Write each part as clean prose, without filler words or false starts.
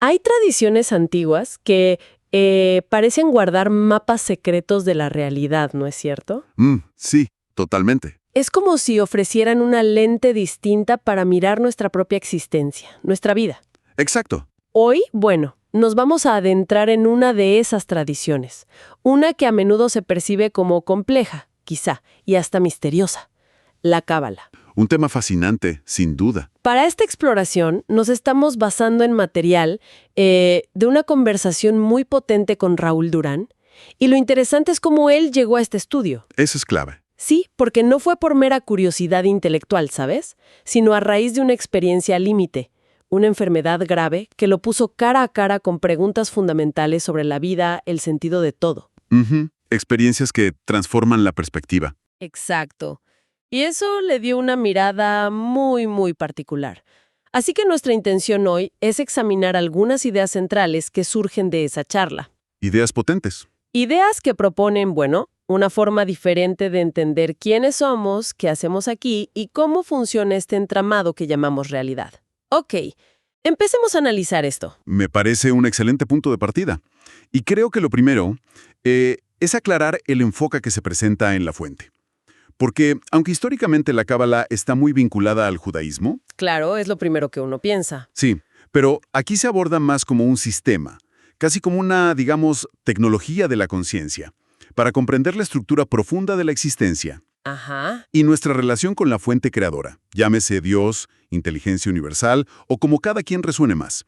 Hay tradiciones antiguas que parecen guardar mapas secretos de la realidad, ¿no es cierto? Sí, totalmente. Es como si ofrecieran una lente distinta para mirar nuestra propia existencia, nuestra vida. Exacto. Hoy, bueno, nos vamos a adentrar en una de esas tradiciones, una que a menudo se percibe como compleja, quizá, y hasta misteriosa, la Cábala. Un tema fascinante, sin duda. Para esta exploración nos estamos basando en material de una conversación muy potente con Raúl Durán, y lo interesante es cómo él llegó a este estudio. Eso es clave. Sí, porque no fue por mera curiosidad intelectual, ¿sabes? Sino a raíz de una experiencia límite, una enfermedad grave que lo puso cara a cara con preguntas fundamentales sobre la vida, el sentido de todo. Experiencias que transforman la perspectiva. Exacto. Y eso le dio una mirada muy, muy particular. Así que nuestra intención hoy es examinar algunas ideas centrales que surgen de esa charla. Ideas potentes. Ideas que proponen, bueno, una forma diferente de entender quiénes somos, qué hacemos aquí y cómo funciona este entramado que llamamos realidad. Ok, empecemos a analizar esto. Me parece un excelente punto de partida. Y creo que lo primero es aclarar el enfoque que se presenta en la fuente. Porque, aunque históricamente la Cábala está muy vinculada al judaísmo... Claro, es lo primero que uno piensa. Sí, pero aquí se aborda más como un sistema, casi como una, digamos, tecnología de la conciencia, para comprender la estructura profunda de la existencia. Ajá. Y nuestra relación con la fuente creadora, llámese Dios, inteligencia universal o como cada quien resuene más.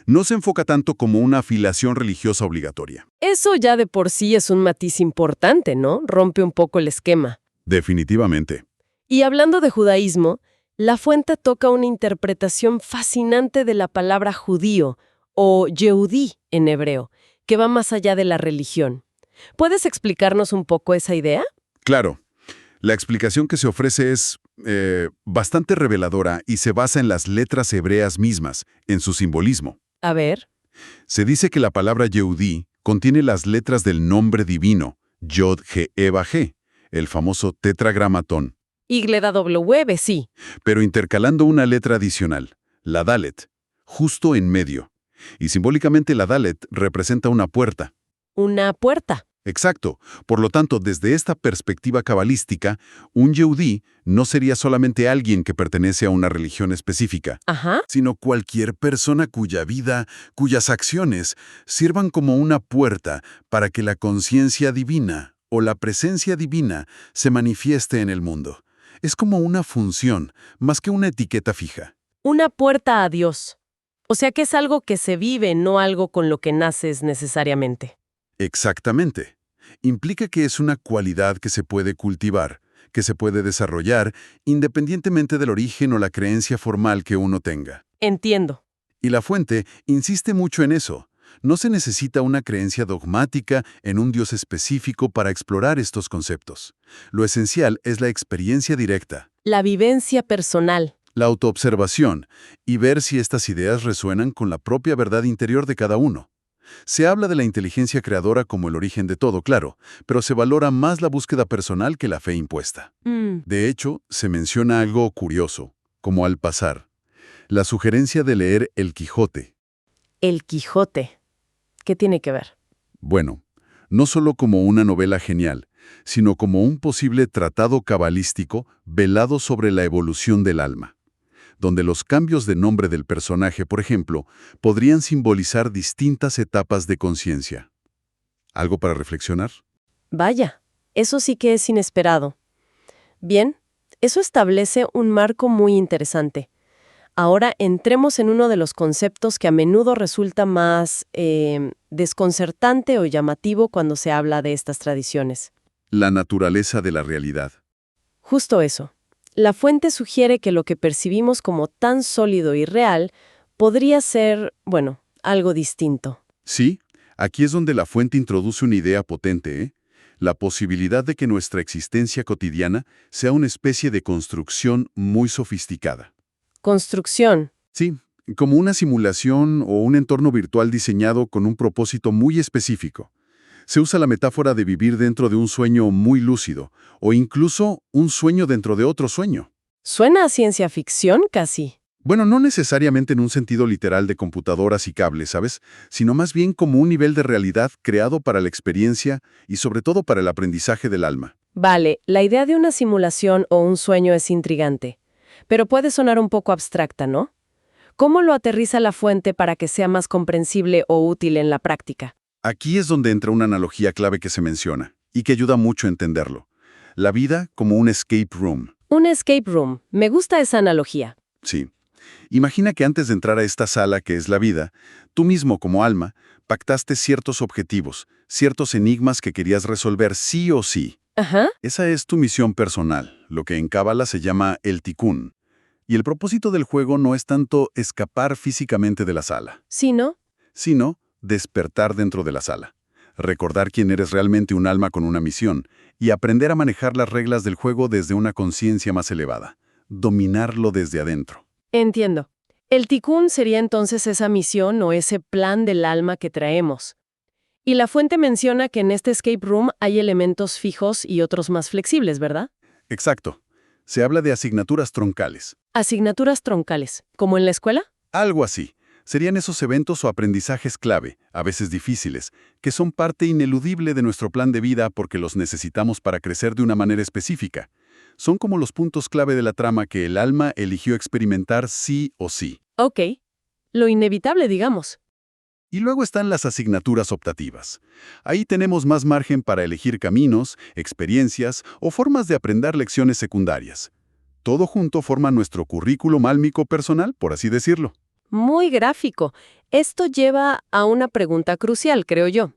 No se enfoca tanto como una afiliación religiosa obligatoria. Eso ya de por sí es un matiz importante, ¿no? Rompe un poco el esquema. Definitivamente. Y hablando de judaísmo, la fuente toca una interpretación fascinante de la palabra judío, o Yehudí en hebreo, que va más allá de la religión. ¿Puedes explicarnos un poco esa idea? Claro. La explicación que se ofrece es bastante reveladora y se basa en las letras hebreas mismas, en su simbolismo. A ver. Se dice que la palabra Yehudí contiene las letras del nombre divino, Yod, He, Eva, He, el famoso tetragramatón. YW, sí. Pero intercalando una letra adicional, la Dalet, justo en medio. Y simbólicamente la Dalet representa una puerta. Una puerta. Exacto. Por lo tanto, desde esta perspectiva cabalística, un Yehudí no sería solamente alguien que pertenece a una religión específica, Ajá. sino cualquier persona cuya vida, cuyas acciones, sirvan como una puerta para que la conciencia divina o la presencia divina se manifieste en el mundo. Es como una función, más que una etiqueta fija. Una puerta a Dios. O sea que es algo que se vive, no algo con lo que naces necesariamente. Exactamente. Implica que es una cualidad que se puede cultivar, que se puede desarrollar, independientemente del origen o la creencia formal que uno tenga. Entiendo. Y la fuente insiste mucho en eso. No se necesita una creencia dogmática en un Dios específico para explorar estos conceptos. Lo esencial es la experiencia directa, La vivencia personal. la autoobservación, y ver si estas ideas resuenan con la propia verdad interior de cada uno. Se habla de la inteligencia creadora como el origen de todo, claro, pero se valora más la búsqueda personal que la fe impuesta. De hecho, se menciona algo curioso, como al pasar, la sugerencia de leer El Quijote. El Quijote. ¿Qué tiene que ver? Bueno, no solo como una novela genial, sino como un posible tratado cabalístico velado sobre la evolución del alma, donde los cambios de nombre del personaje, por ejemplo, podrían simbolizar distintas etapas de conciencia. ¿Algo para reflexionar? Vaya, eso sí que es inesperado. Bien, eso establece un marco muy interesante. Ahora entremos en uno de los conceptos que a menudo resulta más desconcertante o llamativo cuando se habla de estas tradiciones. La naturaleza de la realidad. Justo eso. La fuente sugiere que lo que percibimos como tan sólido y real podría ser, bueno, algo distinto. Sí, aquí es donde la fuente introduce una idea potente, ¿eh? La posibilidad de que nuestra existencia cotidiana sea una especie de construcción muy sofisticada. Construcción. Sí, como una simulación o un entorno virtual diseñado con un propósito muy específico. Se usa la metáfora de vivir dentro de un sueño muy lúcido, o incluso un sueño dentro de otro sueño. Suena a ciencia ficción casi. Bueno, no necesariamente en un sentido literal de computadoras y cables, ¿sabes? Sino más bien como un nivel de realidad creado para la experiencia y sobre todo para el aprendizaje del alma. Vale, la idea de una simulación o un sueño es intrigante, pero puede sonar un poco abstracta, ¿no? ¿Cómo lo aterriza la fuente para que sea más comprensible o útil en la práctica? Aquí es donde entra una analogía clave que se menciona y que ayuda mucho a entenderlo. La vida como un escape room. Un escape room. Me gusta esa analogía. Sí. Imagina que antes de entrar a esta sala que es la vida, tú mismo como alma, pactaste ciertos objetivos, ciertos enigmas que querías resolver sí o sí. Ajá. Esa es tu misión personal, lo que en Cábala se llama el tikkun. Y el propósito del juego no es tanto escapar físicamente de la sala, ¿Sí, no? sino despertar dentro de la sala, recordar quién eres realmente un alma con una misión y aprender a manejar las reglas del juego desde una conciencia más elevada, dominarlo desde adentro. Entiendo. El tikkun sería entonces esa misión o ese plan del alma que traemos. Y la fuente menciona que en este escape room hay elementos fijos y otros más flexibles, ¿verdad? Exacto. Se habla de asignaturas troncales. Asignaturas troncales, ¿como en la escuela? Algo así. Serían esos eventos o aprendizajes clave, a veces difíciles, que son parte ineludible de nuestro plan de vida porque los necesitamos para crecer de una manera específica. Son como los puntos clave de la trama que el alma eligió experimentar sí o sí. Ok. Lo inevitable, digamos. Y luego están las asignaturas optativas. Ahí tenemos más margen para elegir caminos, experiencias o formas de aprender lecciones secundarias. Todo junto forma nuestro currículum álmico personal, por así decirlo. Muy gráfico. Esto lleva a una pregunta crucial, creo yo.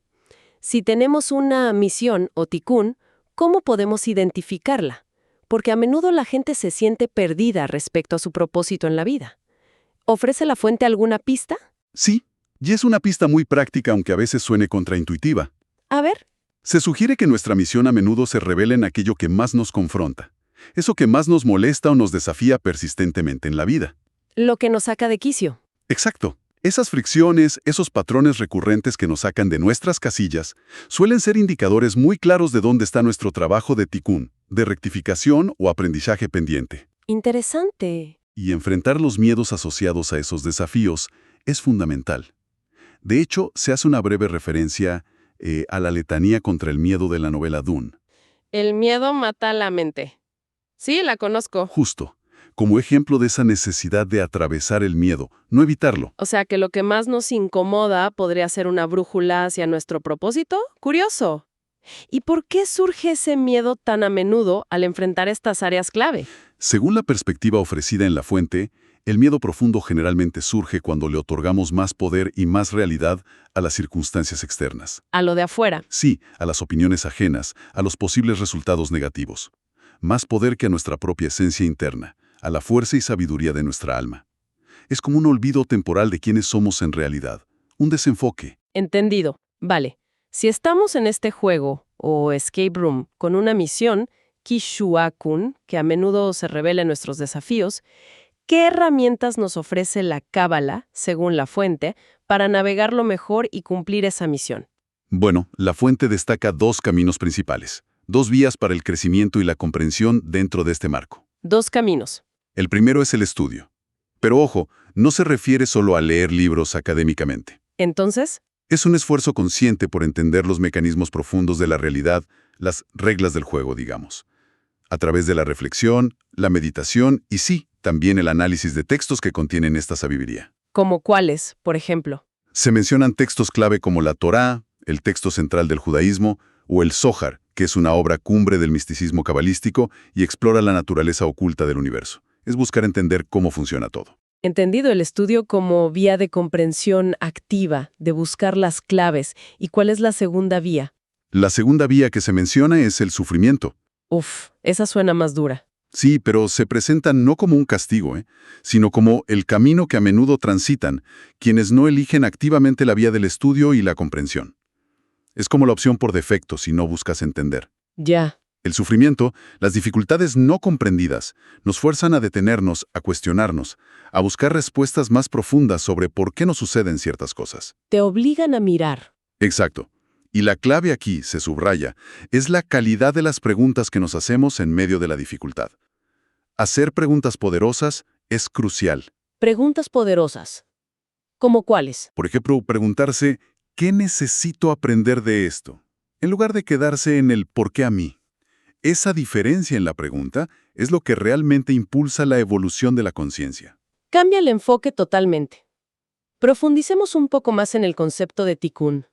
Si tenemos una misión o tikkun, ¿cómo podemos identificarla? Porque a menudo la gente se siente perdida respecto a su propósito en la vida. ¿Ofrece la fuente alguna pista? Sí, y es una pista muy práctica aunque a veces suene contraintuitiva. A ver. Se sugiere que nuestra misión a menudo se revela en aquello que más nos confronta, eso que más nos molesta o nos desafía persistentemente en la vida. Lo que nos saca de quicio. Exacto. Esas fricciones, esos patrones recurrentes que nos sacan de nuestras casillas, suelen ser indicadores muy claros de dónde está nuestro trabajo de tikkun, de rectificación o aprendizaje pendiente. Interesante. Y enfrentar los miedos asociados a esos desafíos es fundamental. De hecho, se hace una breve referencia a la letanía contra el miedo de la novela Dune. El miedo mata la mente. Sí, la conozco. Justo, como ejemplo de esa necesidad de atravesar el miedo, no evitarlo. O sea que lo que más nos incomoda podría ser una brújula hacia nuestro propósito. Curioso. ¿Y por qué surge ese miedo tan a menudo al enfrentar estas áreas clave? Según la perspectiva ofrecida en la fuente, el miedo profundo generalmente surge cuando le otorgamos más poder y más realidad a las circunstancias externas. A lo de afuera. Sí, a las opiniones ajenas, a los posibles resultados negativos. Más poder que a nuestra propia esencia interna, a la fuerza y sabiduría de nuestra alma. Es como un olvido temporal de quiénes somos en realidad, un desenfoque. Entendido. Vale. Si estamos en este juego, o escape room, con una misión, Kishuakun, que a menudo se revela en nuestros desafíos, ¿qué herramientas nos ofrece la Cábala, según la fuente, para navegarlo mejor y cumplir esa misión? Bueno, la fuente destaca dos caminos principales, dos vías para el crecimiento y la comprensión dentro de este marco. Dos caminos. El primero es el estudio. Pero ojo, no se refiere solo a leer libros académicamente. Entonces, Es un esfuerzo consciente por entender los mecanismos profundos de la realidad, las reglas del juego, digamos. A través de la reflexión, la meditación y sí, también el análisis de textos que contienen esta sabiduría. ¿como cuáles, por ejemplo? Se mencionan textos clave como la Torá, el texto central del judaísmo, o el Zohar, que es una obra cumbre del misticismo cabalístico y explora la naturaleza oculta del universo. Es buscar entender cómo funciona todo. Entendido el estudio como vía de comprensión activa, de buscar las claves. ¿Y cuál es la segunda vía? La segunda vía que se menciona es el sufrimiento. Uf, esa suena más dura. Sí, pero se presenta no como un castigo, sino como el camino que a menudo transitan quienes no eligen activamente la vía del estudio y la comprensión. Es como la opción por defecto si no buscas entender. Ya. El sufrimiento, las dificultades no comprendidas, nos fuerzan a detenernos, a cuestionarnos, a buscar respuestas más profundas sobre por qué nos suceden ciertas cosas. Te obligan a mirar. Exacto. Y la clave aquí, se subraya, es la calidad de las preguntas que nos hacemos en medio de la dificultad. Hacer preguntas poderosas es crucial. Preguntas poderosas. ¿Cómo cuáles? Por ejemplo, preguntarse, ¿qué necesito aprender de esto? En lugar de quedarse en el ¿por qué a mí? Esa diferencia en la pregunta es lo que realmente impulsa la evolución de la conciencia. Cambia el enfoque totalmente. Profundicemos un poco más en el concepto de tikkun.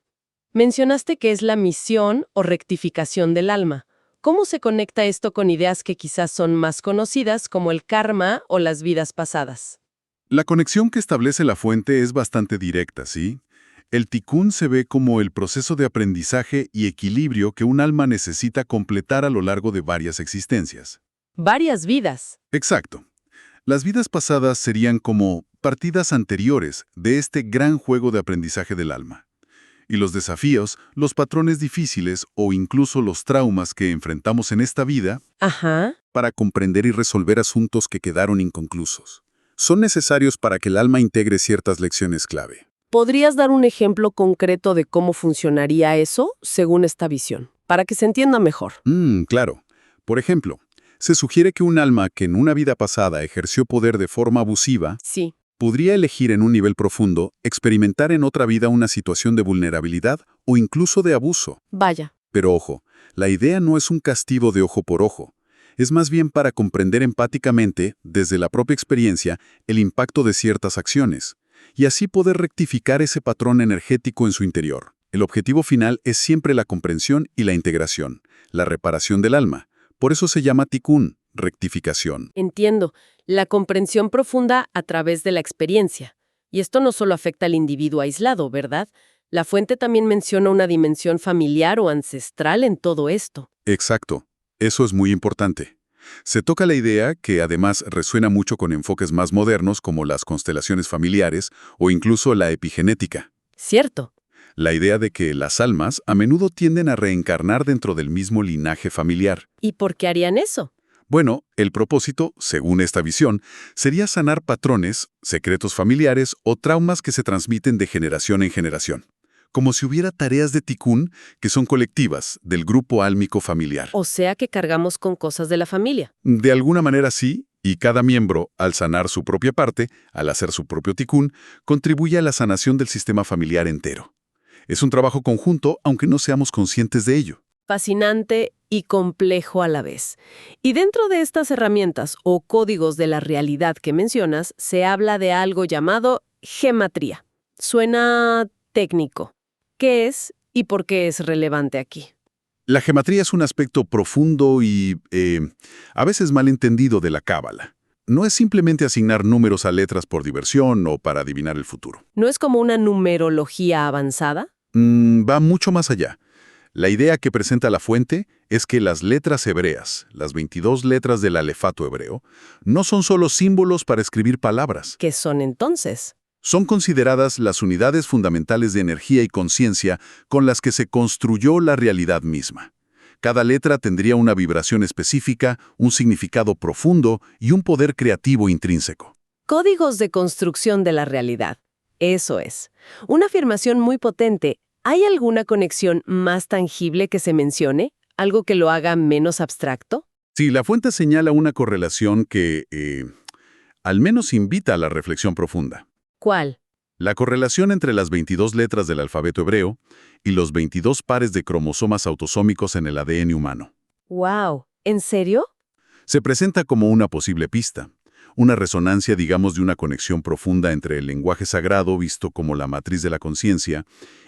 Mencionaste que es la misión o rectificación del alma. ¿Cómo se conecta esto con ideas que quizás son más conocidas como el karma o las vidas pasadas? La conexión que establece la fuente es bastante directa, ¿sí? El tikkun se ve como el proceso de aprendizaje y equilibrio que un alma necesita completar a lo largo de varias existencias. Varias vidas. Exacto. Las vidas pasadas serían como partidas anteriores de este gran juego de aprendizaje del alma. Y los desafíos, los patrones difíciles o incluso los traumas que enfrentamos en esta vida Ajá. para comprender y resolver asuntos que quedaron inconclusos. Son necesarios para que el alma integre ciertas lecciones clave. ¿Podrías dar un ejemplo concreto de cómo funcionaría eso según esta visión, para que se entienda mejor? Claro. Por ejemplo, se sugiere que un alma que en una vida pasada ejerció poder de forma abusiva Sí. podría elegir en un nivel profundo experimentar en otra vida una situación de vulnerabilidad o incluso de abuso. Vaya. Pero ojo, la idea no es un castigo de ojo por ojo. Es más bien para comprender empáticamente, desde la propia experiencia, el impacto de ciertas acciones, y así poder rectificar ese patrón energético en su interior. El objetivo final es siempre la comprensión y la integración, la reparación del alma. Por eso se llama tikkun, rectificación. Entiendo. La comprensión profunda a través de la experiencia. Y esto no solo afecta al individuo aislado, ¿verdad? La fuente también menciona una dimensión familiar o ancestral en todo esto. Exacto. Eso es muy importante. Se toca la idea, que además resuena mucho con enfoques más modernos como las constelaciones familiares o incluso la epigenética. Cierto. La idea de que las almas a menudo tienden a reencarnar dentro del mismo linaje familiar. ¿Y por qué harían eso? Bueno, el propósito, según esta visión, sería sanar patrones, secretos familiares o traumas que se transmiten de generación en generación. Como si hubiera tareas de tikkun que son colectivas, del grupo álmico familiar. O sea que cargamos con cosas de la familia. De alguna manera sí, y cada miembro, al sanar su propia parte, al hacer su propio tikkun, contribuye a la sanación del sistema familiar entero. Es un trabajo conjunto, aunque no seamos conscientes de ello. Fascinante y complejo a la vez. Y dentro de estas herramientas o códigos de la realidad que mencionas, se habla de algo llamado gematría. Suena técnico. ¿Qué es y por qué es relevante aquí? La gematría es un aspecto profundo y, a veces malentendido de la cábala. No es simplemente asignar números a letras por diversión o para adivinar el futuro. ¿No es como una numerología avanzada? Va mucho más allá. La idea que presenta la fuente es que las letras hebreas, las 22 letras del alefato hebreo, no son solo símbolos para escribir palabras. ¿Qué son entonces? Son consideradas las unidades fundamentales de energía y conciencia con las que se construyó la realidad misma. Cada letra tendría una vibración específica, un significado profundo y un poder creativo intrínseco. Códigos de construcción de la realidad. Eso es. Una afirmación muy potente. ¿Hay alguna conexión más tangible que se mencione? ¿Algo que lo haga menos abstracto? Sí, la fuente señala una correlación que, al menos invita a la reflexión profunda. ¿Cuál? La correlación entre las 22 letras del alfabeto hebreo y los 22 pares de cromosomas autosómicos en el ADN humano. ¡Wow! ¿En serio? Se presenta como una posible pista, una resonancia, digamos, de una conexión profunda entre el lenguaje sagrado, visto como la matriz de la conciencia,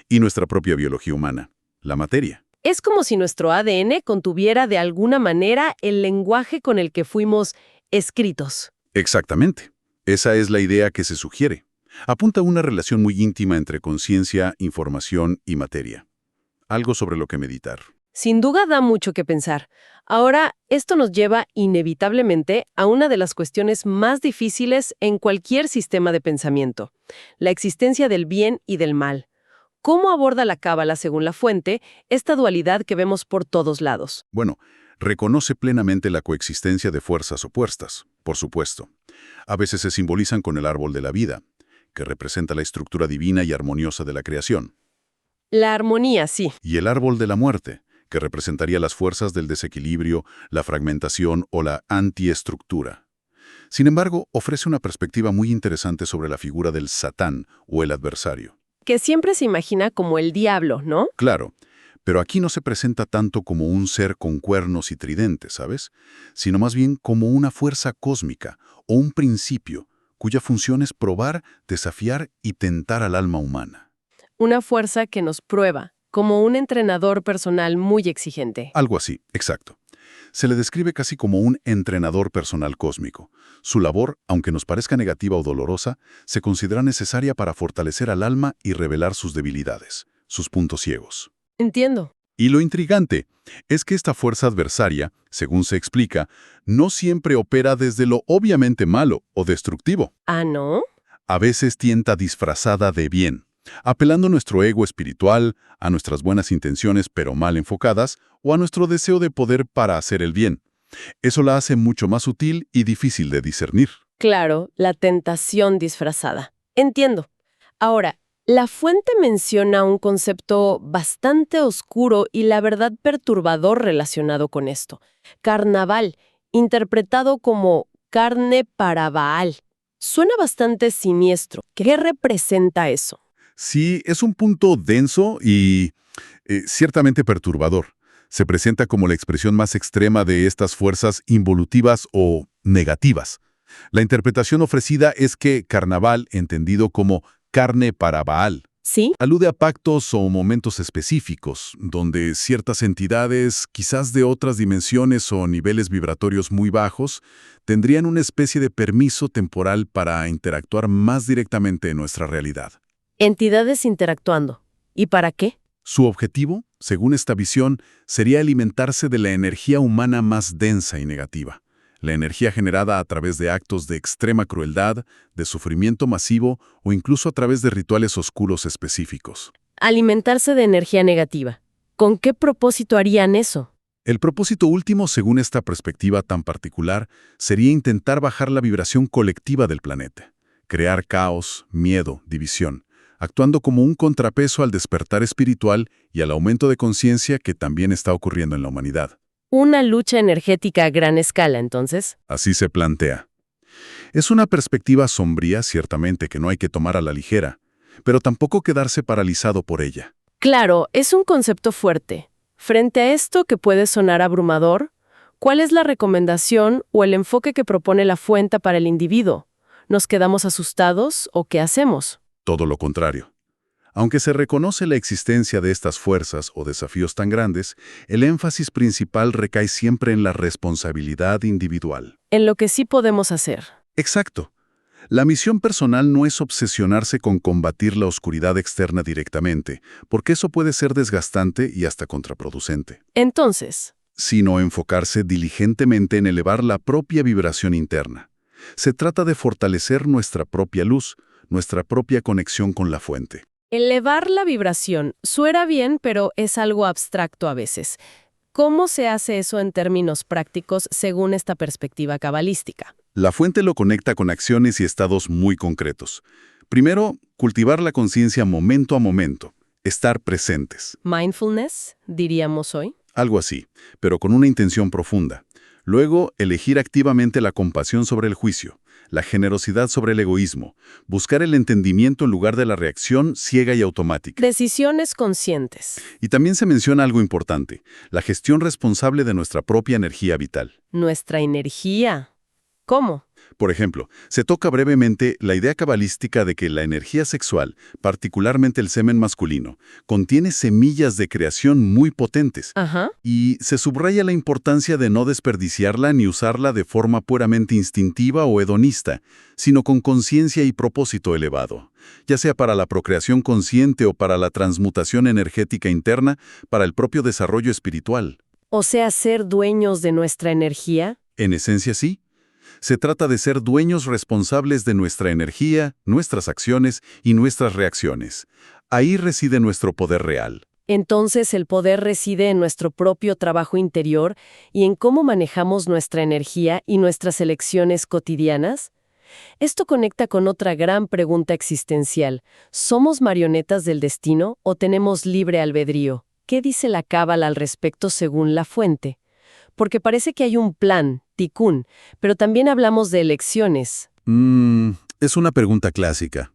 y nuestra propia biología humana, la materia. Es como si nuestro ADN contuviera de alguna manera el lenguaje con el que fuimos escritos. Exactamente. Esa es la idea que se sugiere. Apunta a una relación muy íntima entre conciencia, información y materia. Algo sobre lo que meditar. Sin duda da mucho que pensar. Ahora, esto nos lleva inevitablemente a una de las cuestiones más difíciles en cualquier sistema de pensamiento: la existencia del bien y del mal. ¿Cómo aborda la cábala, según la fuente, esta dualidad que vemos por todos lados? Bueno, reconoce plenamente la coexistencia de fuerzas opuestas, por supuesto. A veces se simbolizan con el árbol de la vida, que representa la estructura divina y armoniosa de la creación. La armonía, sí. Y el árbol de la muerte, que representaría las fuerzas del desequilibrio, la fragmentación o la antiestructura. Sin embargo, ofrece una perspectiva muy interesante sobre la figura del Satán o el adversario. Que siempre se imagina como el diablo, ¿no? Claro, pero aquí no se presenta tanto como un ser con cuernos y tridentes, ¿sabes? Sino más bien como una fuerza cósmica o un principio cuya función es probar, desafiar y tentar al alma humana. Una fuerza que nos prueba, como un entrenador personal muy exigente. Algo así, exacto. Se le describe casi como un entrenador personal cósmico. Su labor, aunque nos parezca negativa o dolorosa, se considera necesaria para fortalecer al alma y revelar sus debilidades, sus puntos ciegos. Entiendo. Y lo intrigante es que esta fuerza adversaria, según se explica, no siempre opera desde lo obviamente malo o destructivo. ¿Ah, no? A veces tienta disfrazada de bien, apelando a nuestro ego espiritual, a nuestras buenas intenciones pero mal enfocadas, o a nuestro deseo de poder para hacer el bien. Eso la hace mucho más sutil y difícil de discernir. Claro, la tentación disfrazada. Entiendo. Ahora, la fuente menciona un concepto bastante oscuro y la verdad perturbador relacionado con esto. Carnaval, interpretado como carne para Baal. Suena bastante siniestro. ¿Qué representa eso? Sí, es un punto denso y ciertamente perturbador. Se presenta como la expresión más extrema de estas fuerzas involutivas o negativas. La interpretación ofrecida es que carnaval, entendido como carne para Baal, ¿Sí? alude a pactos o momentos específicos, donde ciertas entidades, quizás de otras dimensiones o niveles vibratorios muy bajos, tendrían una especie de permiso temporal para interactuar más directamente en nuestra realidad. Entidades interactuando. ¿Y para qué? Su objetivo, según esta visión, sería alimentarse de la energía humana más densa y negativa, la energía generada a través de actos de extrema crueldad, de sufrimiento masivo o incluso a través de rituales oscuros específicos. Alimentarse de energía negativa. ¿Con qué propósito harían eso? El propósito último, según esta perspectiva tan particular, sería intentar bajar la vibración colectiva del planeta, crear caos, miedo, división, actuando como un contrapeso al despertar espiritual y al aumento de conciencia que también está ocurriendo en la humanidad. Una lucha energética a gran escala, entonces. Así se plantea. Es una perspectiva sombría, ciertamente, que no hay que tomar a la ligera, pero tampoco quedarse paralizado por ella. Claro, es un concepto fuerte. Frente a esto que puede sonar abrumador, ¿cuál es la recomendación o el enfoque que propone la fuente para el individuo? ¿Nos quedamos asustados o qué hacemos? Todo lo contrario. Aunque se reconoce la existencia de estas fuerzas o desafíos tan grandes, el énfasis principal recae siempre en la responsabilidad individual. En lo que sí podemos hacer. Exacto. La misión personal no es obsesionarse con combatir la oscuridad externa directamente, porque eso puede ser desgastante y hasta contraproducente, Entonces, sino enfocarse diligentemente en elevar la propia vibración interna. Se trata de fortalecer nuestra propia luz, nuestra propia conexión con la fuente. elevar la vibración suena bien, pero es algo abstracto a veces. ¿Cómo se hace eso en términos prácticos según esta perspectiva cabalística? La fuente lo conecta con acciones y estados muy concretos. Primero, cultivar la conciencia momento a momento, estar presentes. Mindfulness, diríamos hoy. Algo así, pero con una intención profunda. Luego, elegir activamente la compasión sobre el juicio, la generosidad sobre el egoísmo, buscar el entendimiento en lugar de la reacción ciega y automática. Decisiones conscientes. Y también se menciona algo importante, la gestión responsable de nuestra propia energía vital. Nuestra energía. ¿Cómo? Por ejemplo, se toca brevemente la idea cabalística de que la energía sexual, particularmente el semen masculino, contiene semillas de creación muy potentes, Ajá. y se subraya la importancia de no desperdiciarla ni usarla de forma puramente instintiva o hedonista, sino con conciencia y propósito elevado, ya sea para la procreación consciente o para la transmutación energética interna, para el propio desarrollo espiritual. O sea, ser dueños de nuestra energía. En esencia, sí. Se trata de ser dueños responsables de nuestra energía, nuestras acciones y nuestras reacciones. Ahí reside nuestro poder real. Entonces el poder reside en nuestro propio trabajo interior y en cómo manejamos nuestra energía y nuestras elecciones cotidianas. Esto conecta con otra gran pregunta existencial. ¿Somos marionetas del destino o tenemos libre albedrío? ¿Qué dice la Cábala al respecto según la fuente? Porque parece que hay un plan, tikkun, pero también hablamos de elecciones. Es una pregunta clásica.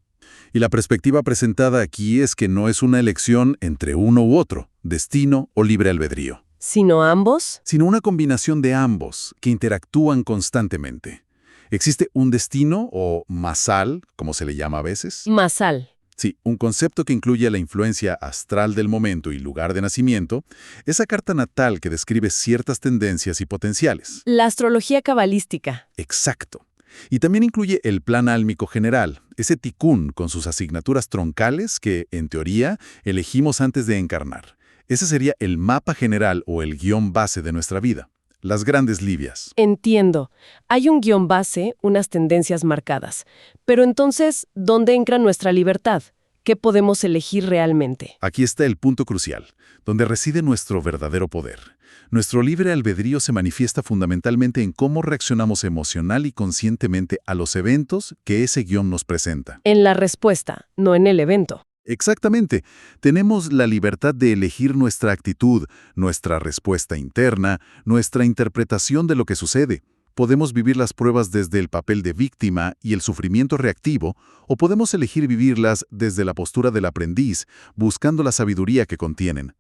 Y la perspectiva presentada aquí es que no es una elección entre uno u otro, destino o libre albedrío, ¿Sino ambos? sino una combinación de ambos que interactúan constantemente. Existe un destino o masal, como se le llama a veces. Masal. Sí, un concepto que incluye la influencia astral del momento y lugar de nacimiento, esa carta natal que describe ciertas tendencias y potenciales. La astrología cabalística. Exacto. Y también incluye el plan álmico general, ese tikkun con sus asignaturas troncales que, en teoría, elegimos antes de encarnar. Ese sería el mapa general o el guión base de nuestra vida. Las grandes libias. Entiendo. Hay un guión base, unas tendencias marcadas. Pero entonces, ¿dónde entra nuestra libertad? ¿Qué podemos elegir realmente? Aquí está el punto crucial, donde reside nuestro verdadero poder. Nuestro libre albedrío se manifiesta fundamentalmente en cómo reaccionamos emocional y conscientemente a los eventos que ese guión nos presenta. En la respuesta, no en el evento. Exactamente. Tenemos la libertad de elegir nuestra actitud, nuestra respuesta interna, nuestra interpretación de lo que sucede. Podemos vivir las pruebas desde el papel de víctima y el sufrimiento reactivo, o podemos elegir vivirlas desde la postura del aprendiz, buscando la sabiduría que contienen.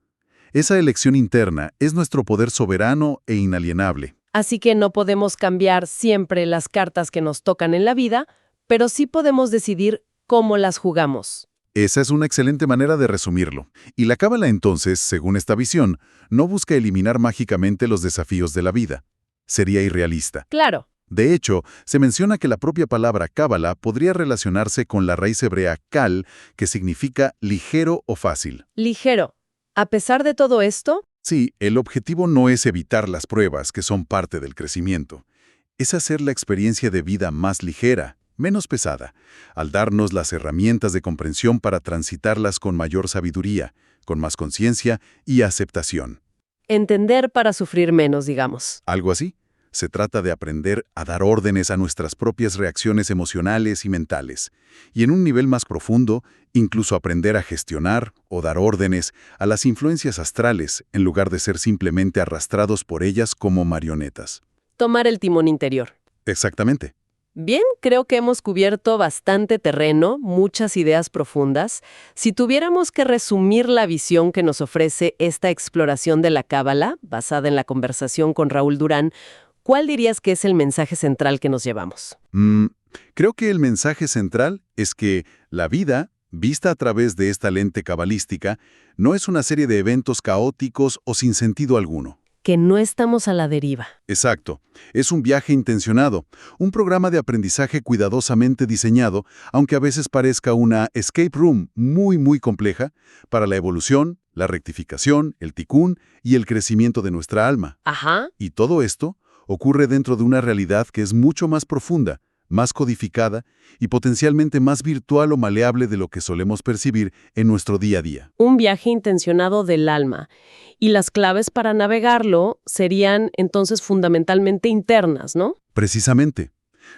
Esa elección interna es nuestro poder soberano e inalienable. Así que no podemos cambiar siempre las cartas que nos tocan en la vida, pero sí podemos decidir cómo las jugamos. Esa es una excelente manera de resumirlo. Y la cábala entonces, según esta visión, no busca eliminar mágicamente los desafíos de la vida. Sería irrealista. Claro. De hecho, se menciona que la propia palabra cábala podría relacionarse con la raíz hebrea kal, que significa ligero o fácil. Ligero. A pesar de todo esto, Sí, el objetivo no es evitar las pruebas que son parte del crecimiento. Es hacer la experiencia de vida más ligera, menos pesada, al darnos las herramientas de comprensión para transitarlas con mayor sabiduría, con más conciencia y aceptación. entender para sufrir menos, digamos. ¿Algo así? Se trata de aprender a dar órdenes a nuestras propias reacciones emocionales y mentales, y en un nivel más profundo, incluso aprender a gestionar o dar órdenes a las influencias astrales en lugar de ser simplemente arrastrados por ellas como marionetas. Tomar el timón interior. Exactamente. Bien, creo que hemos cubierto bastante terreno, muchas ideas profundas. Si tuviéramos que resumir la visión que nos ofrece esta exploración de la Cábala, basada en la conversación con Raúl Durán, ¿cuál dirías que es el mensaje central que nos llevamos? Creo que el mensaje central es que la vida, vista a través de esta lente cabalística, no es una serie de eventos caóticos o sin sentido alguno. Que no estamos a la deriva. Exacto. Es un viaje intencionado, un programa de aprendizaje cuidadosamente diseñado, aunque a veces parezca una escape room muy compleja, para la evolución, la rectificación, el tikkun y el crecimiento de nuestra alma. Ajá. Y todo esto ocurre dentro de una realidad que es mucho más profunda, más codificada y potencialmente más virtual o maleable de lo que solemos percibir en nuestro día a día. Un viaje intencionado del alma. Y las claves para navegarlo serían entonces fundamentalmente internas, ¿no? Precisamente.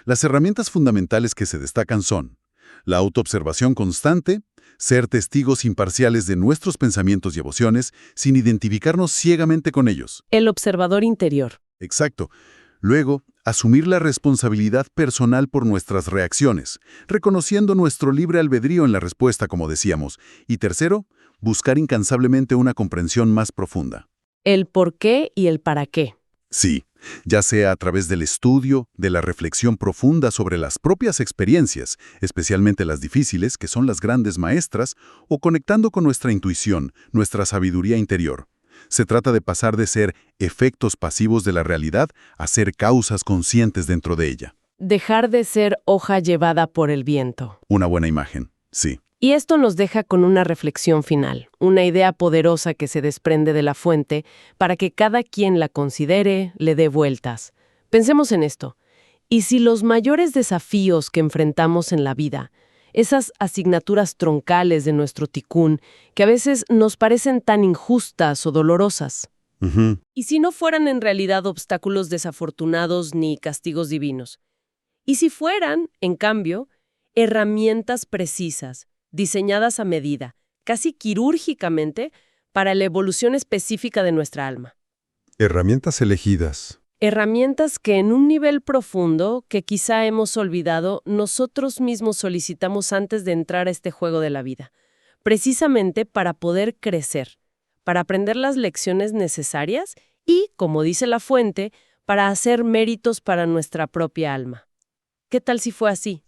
Las herramientas fundamentales que se destacan son la autoobservación constante, ser testigos imparciales de nuestros pensamientos y emociones sin identificarnos ciegamente con ellos. El observador interior. Exacto. Luego, asumir la responsabilidad personal por nuestras reacciones, reconociendo nuestro libre albedrío en la respuesta, como decíamos. Y tercero, buscar incansablemente una comprensión más profunda. El por qué y el para qué. Sí, ya sea a través del estudio, de la reflexión profunda sobre las propias experiencias, especialmente las difíciles, que son las grandes maestras, o conectando con nuestra intuición, nuestra sabiduría interior. Se trata de pasar de ser efectos pasivos de la realidad a ser causas conscientes dentro de ella. Dejar de ser hoja llevada por el viento. Una buena imagen, sí. Y esto nos deja con una reflexión final, una idea poderosa que se desprende de la fuente para que cada quien la considere, le dé vueltas. Pensemos en esto. ¿Y si los mayores desafíos que enfrentamos en la vida, esas asignaturas troncales de nuestro tikkun, que a veces nos parecen tan injustas o dolorosas, y si no fueran en realidad obstáculos desafortunados ni castigos divinos? ¿Y si fueran, en cambio, herramientas precisas, diseñadas a medida, casi quirúrgicamente, para la evolución específica de nuestra alma? Herramientas elegidas. Herramientas que en un nivel profundo, que quizá hemos olvidado, nosotros mismos solicitamos antes de entrar a este juego de la vida, precisamente para poder crecer, para aprender las lecciones necesarias y, como dice la fuente, para hacer méritos para nuestra propia alma. ¿Qué tal si fue así?